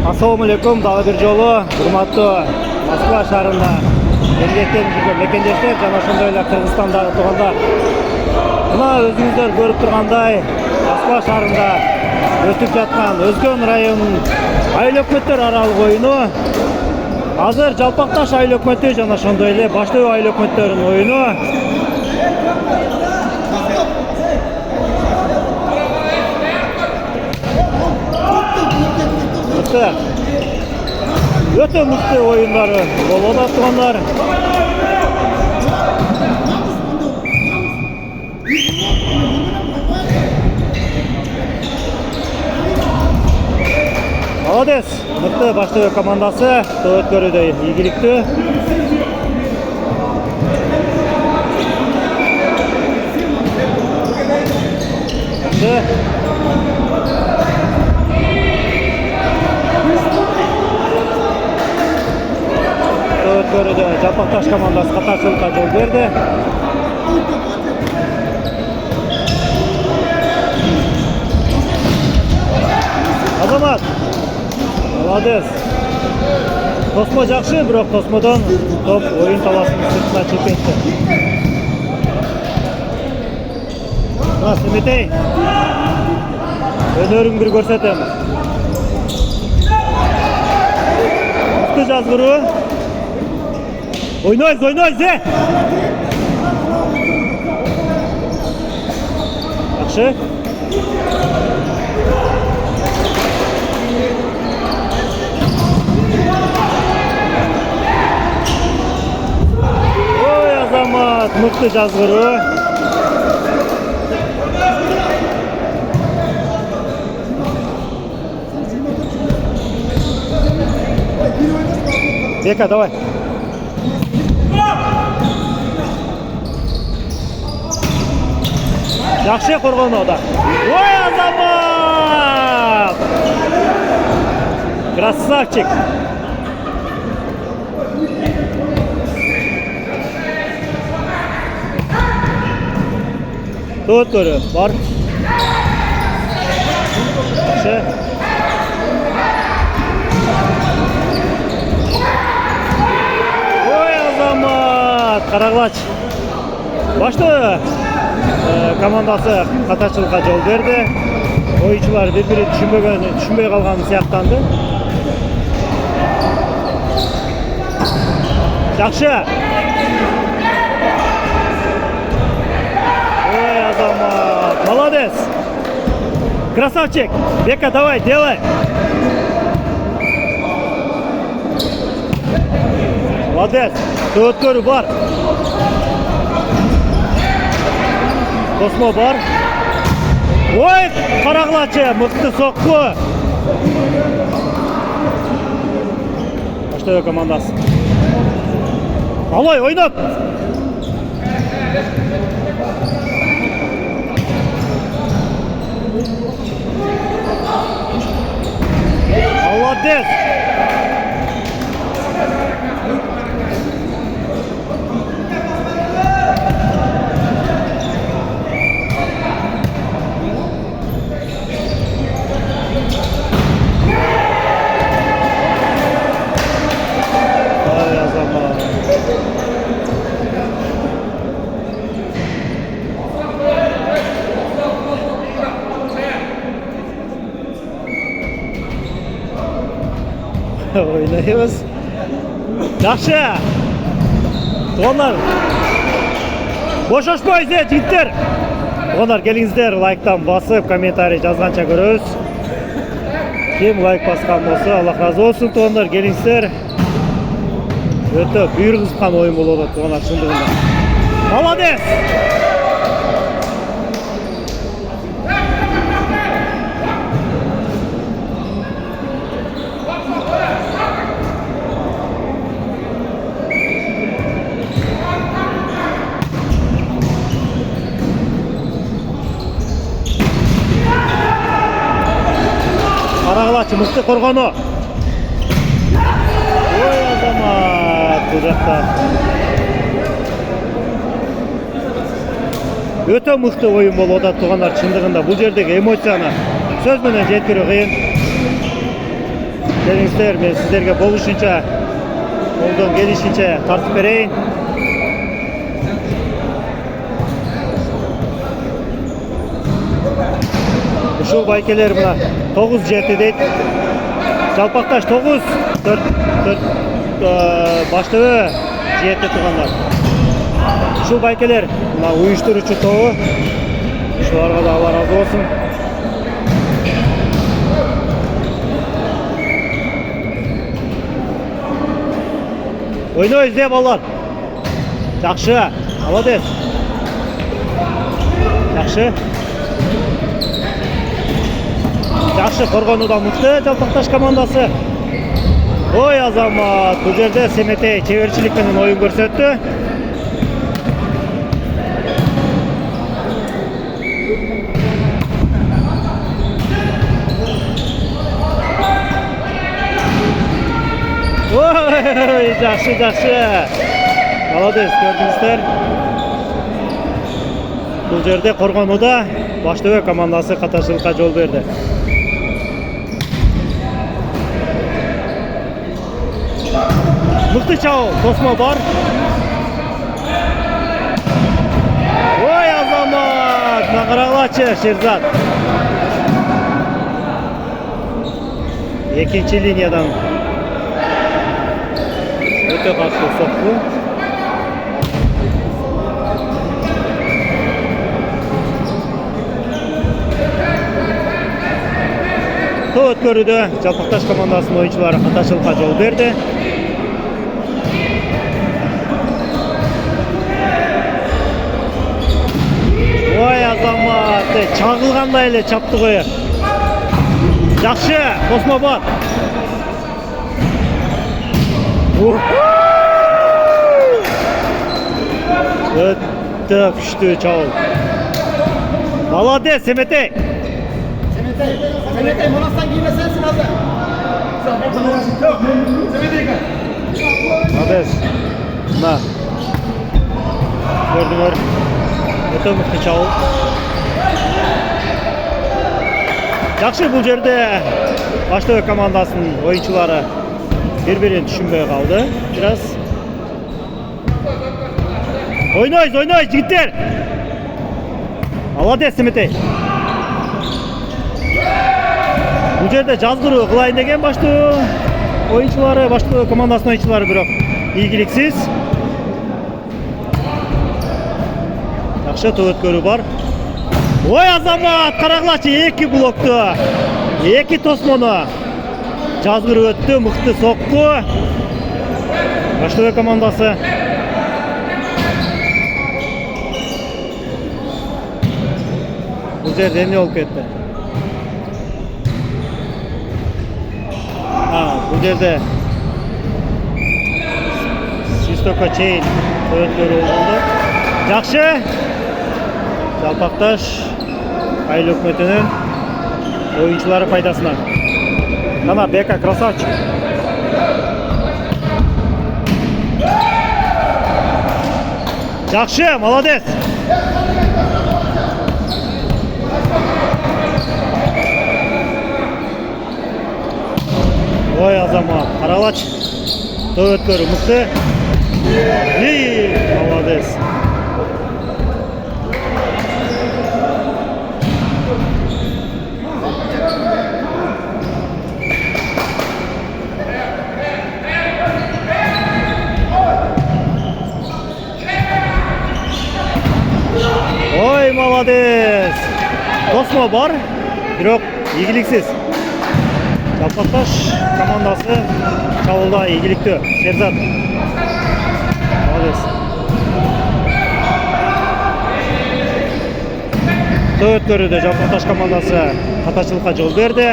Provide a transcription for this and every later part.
Assalamu alaikum, dагы бир жолу урматтуу Москва шаарында эмгектенип мекендештер жана ошондой эле Кыргызстандагы туугандар. Мына өзүңүздөр көрүп тургандай Москва шаарында өтүп жаткан Өзгөн районунун айыл өкмөттөр аралык оюну азыр Жалпакташ айыл өкмөтү жана ошондой эле Баш дөбө айыл өкмөттөрүнүн оюну. Өтө мыкты оюндары болуп аткандар. Молодец, мыкты Баш дөбө командасы өткөрүүдө ийгиликтүү. Өткөрүүдө Жалпакташ командасы катарчылыкка жол берди. Азамат, молодец. Тосмо жакшы, бирок тосмодон топ оюн талашынын сыртына чыгып кетти. Мына Семетей өнөрүн бир көрсөтөм. Мыкты жазгыруу. Ойнойз, зе! Жакшы. Ой, Азамат, мыкты жазгыруу. Бека, давай. Жакшы коргону да. Ой, Азамат! Красавчик! Тут көрү, бар. Жакшы. Ой, Азамат! Караглач. Башты командасы катарчылыкка жол берди. Оюучулар бири-бири түшүнбөй калган сыяктанды. Жакшы. Ой, Азамат, молодец. Красавчик. Бека, давай, делай. Молодец. Өткөрүү бар. Тосмо бар. Ой, караглачы, мыкты сокку. Баш дөбө командасы. Алой, ойнот. Молодец. Oynayıyoruz. Yaxşı. Onlar boşaşmayız jigitler. Onlar gelingizler, like'tan basıp kommentariy жазганча көрөбүз. Kim like баскан болсо, Аллах разы болсун. Onlar gelingizler. Өтө бүйүр кызган оюн болуп атат, onlar чындыгында. Молодец. Караглачы, мыкты коргону. Ой, Азамат, бул жакта. Өтө мыкты оюн болуп атат туугандар, чындыгында бул жердеги эмоцияны сөз менен жеткирүү кыйын. Келиңиздер, мен сиздерге болушунча, колдон келишинче тартып берейин. Ушул байкелер мына 9 жети дейт. Жалпакташ 9, 4 баштабы жети тургандар. Ушул байкелер мына уюштуруучу тобу. Ушуларга да Алла разы болсун. Ойнойбуз балдар. Жакшы, молодец. Жакшы. Жакшы коргонууда мыкты Жалпакташ командасы. Ой Азамат, бул жерде Семетей чеберчилик менен оюн көрсөттү. Ой, жакшы. Молодец, көрдүңүздөр. Бул жерде коргонууда Баштыбек командасы каташчылыкка жол берди. Мыкты чабуул, тосмо бар. Ой Азамат, мына карагылачы Шерзат. Экинчи линиядан өтө катуу сокку. Топ өткөрүүдө Жалпакташ командасынын оюнчулары каташчылыкка жол берди. Ой Азамат, чагылгандай эле чапты кое. Жакшы, тосмо бар. Өтө күчтүү чабуул. Молодец, Семетей. Семетей, монастан кийиме сенсиң азыр. Молодец. Мына. Көрдүңөр. Өтө мыкты чабуул. Жакшы, бул жерде Баштыбек командасынын оюнчулары бири-бирин түшүнбөй калды. Бираз. Ойнойбуз, жигиттер. Молодец, Семетей. Бул жерде жазгыруу кылайын деген Баштыбек оюнчулары, Баштыбек командасынын оюнчулары бирок ийгиликсиз. Жакшы, топ өткөрүү бар. Ой Азамат, карагылачы 2 блокту. 2 тосмону жазгырып өттү, мыкты сокку. Баштыбек командасы. Бул жерде эмне болуп кетти? Бул жерде Систокко чейин өткөрүү болду. Жакшы. Жалпакташ айыл өкмөтүнүн оюнчулары пайдасына. Мына Бека красавчик. Жакшы, молодец. Ой Азамат, каралач. Топ өткөрүү мыкты. Молодец. Ой, молодец. Тосмо бар, бирок ийгиликсиз. Жалпакташ командасы чабуулда ийгиликтүү. Шерзат. Молодец. Топ өткөрүүдө Жалпакташ командасы катачылыкка жол берди.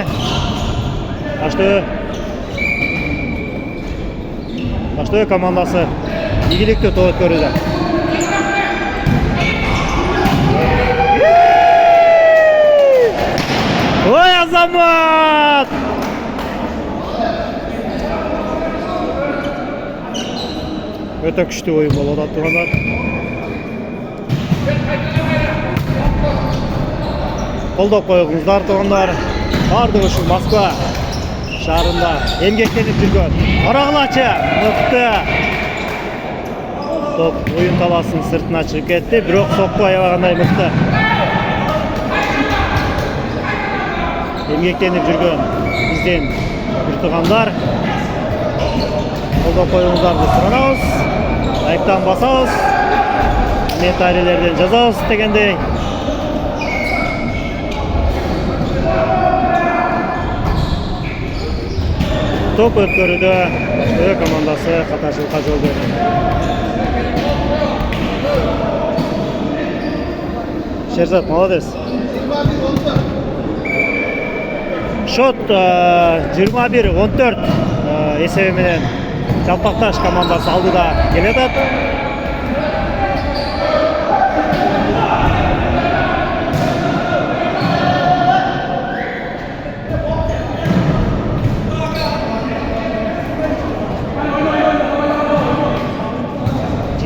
Баштыбек командасы ийгиликтүү топ өткөрүүдө. Ой Азамат! Өтө күчтүү оюн болуп атат тургандар. Колдоп коюңуздар тургандар. Бардыгы ушул Москва шаарында эмгектенип жүргөн Каракылачы мыкты топ оюн талаасынын сыртына чыгып кетти, бирок сокку аябагандай мыкты. Эмгектенип жүргөн биздин бир туугандар колдоп коюңуздарды суранабыз, лайктан басабыз, комментарийлерден жазабыз дегендей. Топ өткөрүүдө Ақтөбе командасы каташылыкка жол берди. Шерзат, молодец. Шот 21-14 эсеби менен Жалпакташ командасы алдыда келатат.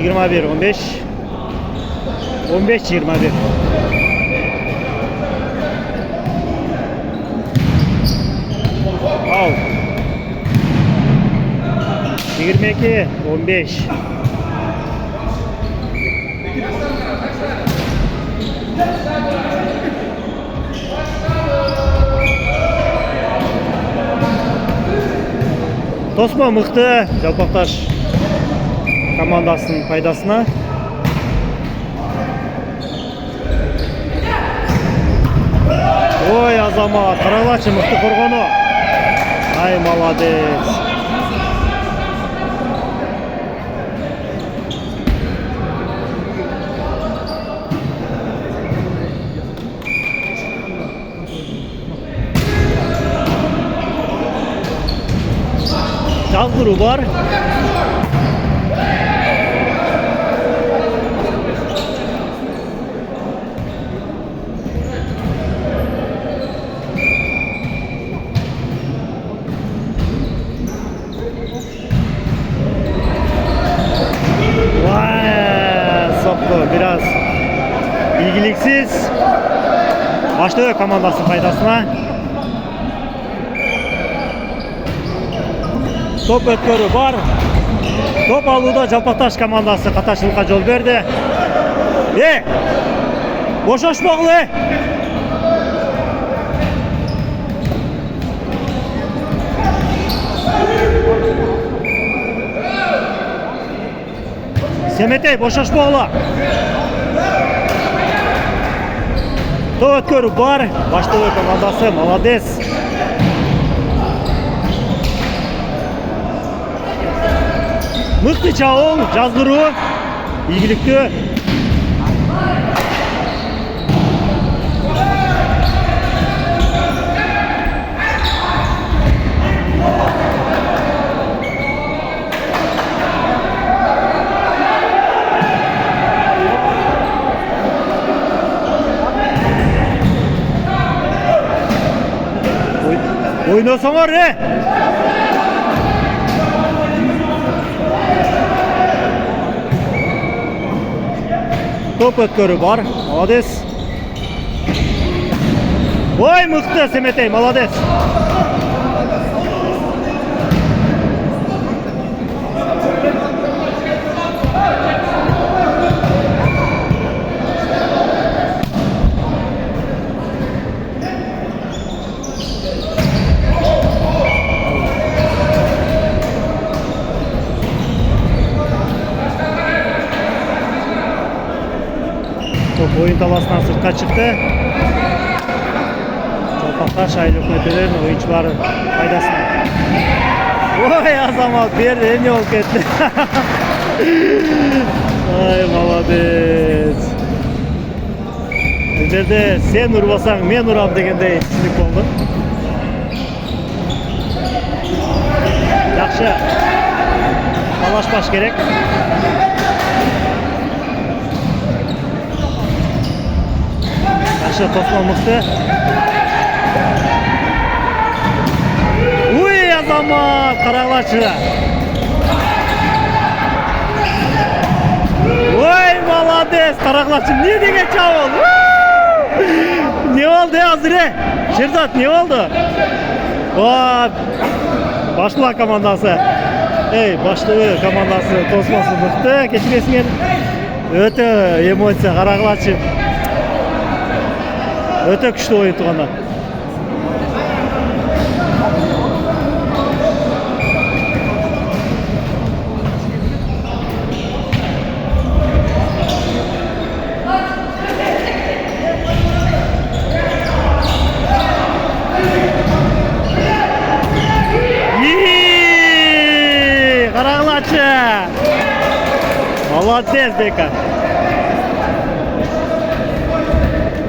Yirmi bir, 15, 15-21. Al. 22-15. Тосмо мыкты Жалпакташ командасынын пайдасына. Ой, Азамат, Каракылачы мыкты коргону. Ай, молодец. Жаздыруу бар. Biraz ilgiliksiz. Ақтөбе командасının faydasına. Top ötkörü var. Top alуда Жалпакташ командасы каташылыкка жол берди. Бошошпогула. Semetey, boşaşmaqla. Top ötkörü var. Ақтөбе командасы, молодец. Мыкты чабуул, жаздыруу, ийгиликтүү. Oynasalar Top ötkörü var. Молодец. Oy, mıktı Semetey, молодец. Oyun talasından sırtқа çıktı. Жалпакташ айыл өкмөтүнүн oyuncuları faydasına. Oy, Азамат, берди, эмне болуп кетти. Ay, молодец. Бул жерде сен урбасаң мен урам дегендей түшүнүк болду. Жакшы талашпаш керек. Karşı Tosma mıktı. Uy, Azamат, Karagılaçı. Oy, молодец, Karagılaçı. Ne dege çabuk? Ne oldu hazır? Şerzat, ne oldu? О, Баштыбак командасы. Ey, Баштыбак командасы тосмасы мықты. Кечиресиңер. Өтө эмоция карагылачы. Өтө күчтүү оюн тугандар. Карагылачы. Молодец, Бека.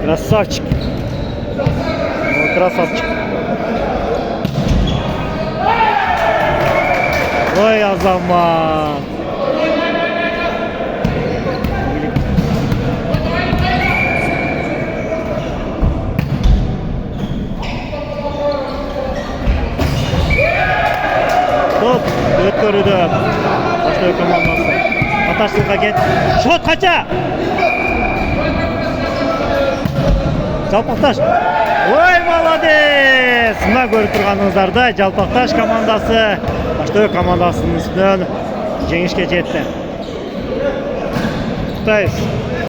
Красавчик. Ну, красавчик. Ой, Азамат. Топ өткөрүүдө Баштыбак командасы. Аташсызга кет. Шот кача. Жалпакташ. Ой, молодец! Мына көрүп турганыңыздардай Жалпакташ командасы Баштыбак командасынын үстүнөн жеңишке жетти. Куттайбыз.